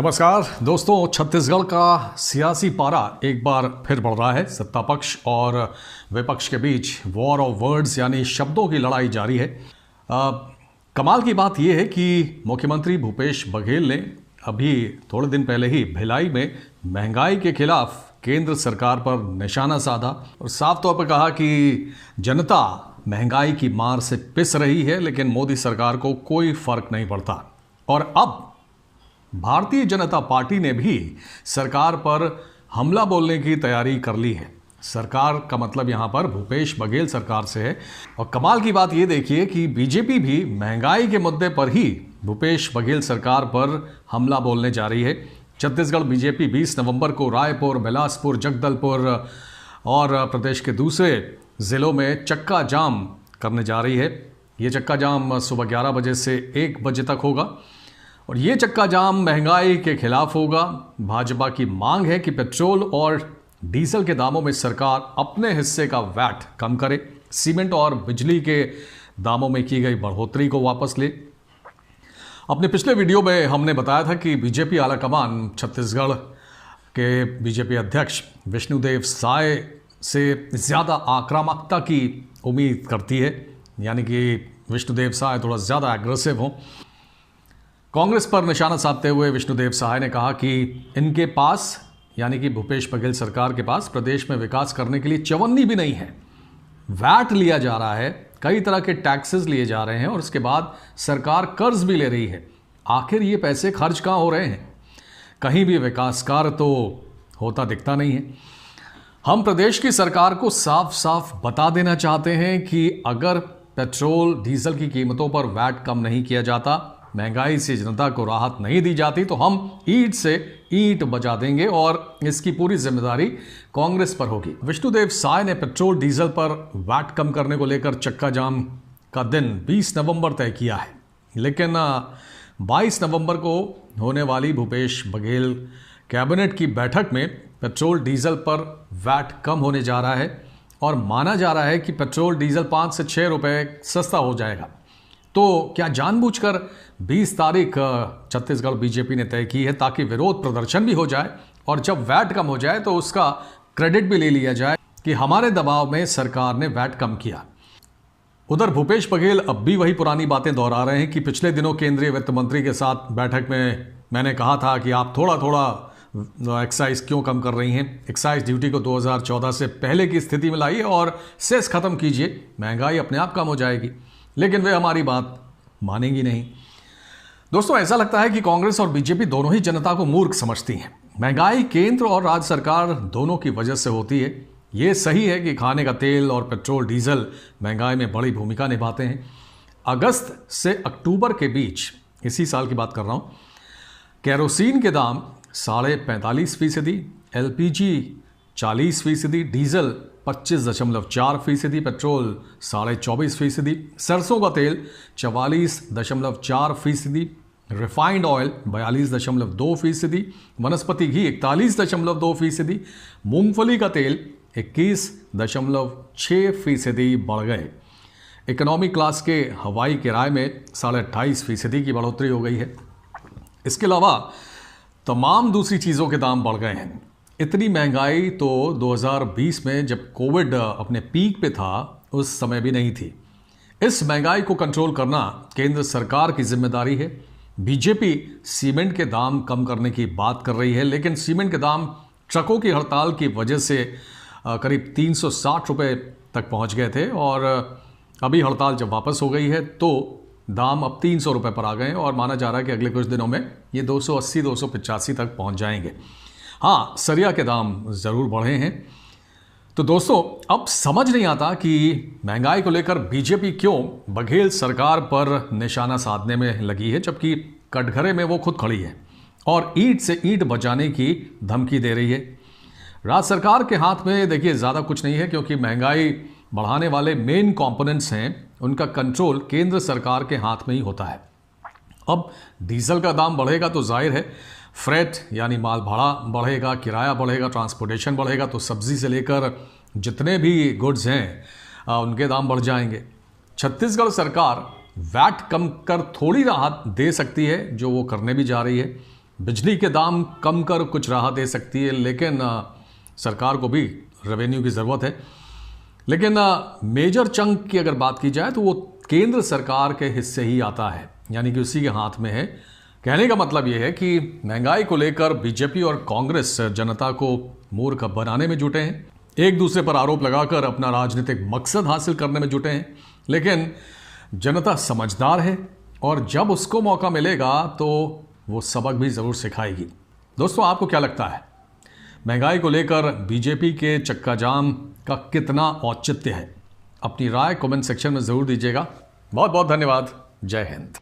नमस्कार दोस्तों, छत्तीसगढ़ का सियासी पारा एक बार फिर बढ़ रहा है। सत्ता पक्ष और विपक्ष के बीच वॉर ऑफ वर्ड्स यानी शब्दों की लड़ाई जारी है। कमाल की बात यह है कि मुख्यमंत्री भूपेश बघेल ने अभी थोड़े दिन पहले ही भिलाई में महंगाई के खिलाफ केंद्र सरकार पर निशाना साधा और साफ तौर पर कहा कि जनता महंगाई की मार से पिस रही है, लेकिन मोदी सरकार को कोई फर्क नहीं पड़ता। और अब भारतीय जनता पार्टी ने भी सरकार पर हमला बोलने की तैयारी कर ली है। सरकार का मतलब यहां पर भूपेश बघेल सरकार से है। और कमाल की बात यह देखिए कि बीजेपी भी महंगाई के मुद्दे पर ही भूपेश बघेल सरकार पर हमला बोलने जा रही है। छत्तीसगढ़ बीजेपी 20 नवंबर को रायपुर, बिलासपुर, जगदलपुर और प्रदेश के दूसरे ज़िलों में चक्का जाम करने जा रही है। ये चक्का जाम सुबह 11 बजे से 1 बजे तक होगा और ये चक्का जाम महंगाई के खिलाफ होगा। भाजपा की मांग है कि पेट्रोल और डीजल के दामों में सरकार अपने हिस्से का वैट कम करे, सीमेंट और बिजली के दामों में की गई बढ़ोतरी को वापस ले। अपने पिछले वीडियो में हमने बताया था कि बीजेपी आलाकमान छत्तीसगढ़ के बीजेपी अध्यक्ष विष्णुदेव साय से ज़्यादा आक्रामकता की उम्मीद करती है, यानी कि विष्णुदेव साय थोड़ा ज़्यादा एग्रेसिव हों। कांग्रेस पर निशाना साधते हुए विष्णुदेव साय ने कहा कि इनके पास यानी कि भूपेश बघेल सरकार के पास प्रदेश में विकास करने के लिए चवन्नी भी नहीं है। वैट लिया जा रहा है, कई तरह के टैक्सेस लिए जा रहे हैं और उसके बाद सरकार कर्ज भी ले रही है। आखिर ये पैसे खर्च कहाँ हो रहे हैं? कहीं भी विकास कार्य तो होता दिखता नहीं है। हम प्रदेश की सरकार को साफ साफ बता देना चाहते हैं कि अगर पेट्रोल डीजल की कीमतों पर वैट कम नहीं किया जाता, महंगाई से जनता को राहत नहीं दी जाती, तो हम ईंट से ईंट बजा देंगे और इसकी पूरी जिम्मेदारी कांग्रेस पर होगी। विष्णुदेव साय ने पेट्रोल डीजल पर वैट कम करने को लेकर चक्का जाम का दिन 20 नवंबर तय किया है, लेकिन 22 नवंबर को होने वाली भूपेश बघेल कैबिनेट की बैठक में पेट्रोल डीजल पर वैट कम होने जा रहा है और माना जा रहा है कि पेट्रोल डीजल 5 से 6 रुपए सस्ता हो जाएगा। तो क्या जानबूझकर 20 तारीख छत्तीसगढ़ बीजेपी ने तय की है ताकि विरोध प्रदर्शन भी हो जाए और जब वैट कम हो जाए तो उसका क्रेडिट भी ले लिया जाए कि हमारे दबाव में सरकार ने वैट कम किया। उधर भूपेश बघेल अब भी वही पुरानी बातें दोहरा रहे हैं कि पिछले दिनों केंद्रीय वित्त मंत्री के साथ बैठक में मैंने कहा था कि आप थोड़ा थोड़ा एक्साइज क्यों कम कर रही हैं, एक्साइज ड्यूटी को 2014 से पहले की स्थिति में लाइए और सेस खत्म कीजिए, महंगाई अपने आप कम हो जाएगी। लेकिन वे हमारी बात मानेंगी नहीं। दोस्तों, ऐसा लगता है कि कांग्रेस और बीजेपी दोनों ही जनता को मूर्ख समझती हैं। महंगाई केंद्र और राज्य सरकार दोनों की वजह से होती है। ये सही है कि खाने का तेल और पेट्रोल डीजल महंगाई में बड़ी भूमिका निभाते हैं। अगस्त से अक्टूबर के बीच, इसी साल की बात कर रहा हूँ, केरोसिन के दाम 45.5%, LPG 40%, डीजल 25.4%, पेट्रोल 24.5%, सरसों का तेल 44.4%, रिफाइंड ऑयल 42.2%, वनस्पति घी 41.2%, मूंगफली का तेल 21.6% बढ़ गए। इकोनॉमी क्लास के हवाई किराए में 28.5% की बढ़ोतरी हो गई है। इसके अलावा तमाम दूसरी चीज़ों के दाम बढ़ गए हैं। इतनी महंगाई तो 2020 में जब कोविड अपने पीक पे था उस समय भी नहीं थी। इस महंगाई को कंट्रोल करना केंद्र सरकार की जिम्मेदारी है। बीजेपी सीमेंट के दाम कम करने की बात कर रही है, लेकिन सीमेंट के दाम ट्रकों की हड़ताल की वजह से करीब 360 रुपये तक पहुंच गए थे और अभी हड़ताल जब वापस हो गई है तो दाम अब 300 रुपये पर आ गए और माना जा रहा है कि अगले कुछ दिनों में ये 280-285 तक पहुंच जाएंगे। हाँ, सरिया के दाम ज़रूर बढ़े हैं। तो दोस्तों, अब समझ नहीं आता कि महंगाई को लेकर बीजेपी क्यों बघेल सरकार पर निशाना साधने में लगी है, जबकि कटघरे में वो खुद खड़ी है और ईंट से ईंट बजाने की धमकी दे रही है। राज्य सरकार के हाथ में देखिए ज़्यादा कुछ नहीं है, क्योंकि महंगाई बढ़ाने वाले मेन कंपोनेंट्स हैं, उनका कंट्रोल केंद्र सरकार के हाथ में ही होता है। अब डीजल का दाम बढ़ेगा तो जाहिर है फ्रेट यानी माल भाड़ा बढ़ेगा, किराया बढ़ेगा, ट्रांसपोर्टेशन बढ़ेगा, तो सब्जी से लेकर जितने भी गुड्स हैं उनके दाम बढ़ जाएंगे। छत्तीसगढ़ सरकार वैट कम कर थोड़ी राहत दे सकती है, जो वो करने भी जा रही है। बिजली के दाम कम कर कुछ राहत दे सकती है, लेकिन सरकार को भी रेवेन्यू की ज़रूरत है। लेकिन मेजर चंक की अगर बात की जाए तो वो केंद्र सरकार के हिस्से ही आता है, यानी कि उसी के हाथ में है। कहने का मतलब ये है कि महंगाई को लेकर बीजेपी और कांग्रेस जनता को मूर्ख बनाने में जुटे हैं, एक दूसरे पर आरोप लगाकर अपना राजनीतिक मकसद हासिल करने में जुटे हैं। लेकिन जनता समझदार है और जब उसको मौका मिलेगा तो वो सबक भी ज़रूर सिखाएगी। दोस्तों, आपको क्या लगता है, महंगाई को लेकर बीजेपी के चक्का जाम का कितना औचित्य है? अपनी राय कमेंट सेक्शन में ज़रूर दीजिएगा। बहुत बहुत धन्यवाद। जय हिंद।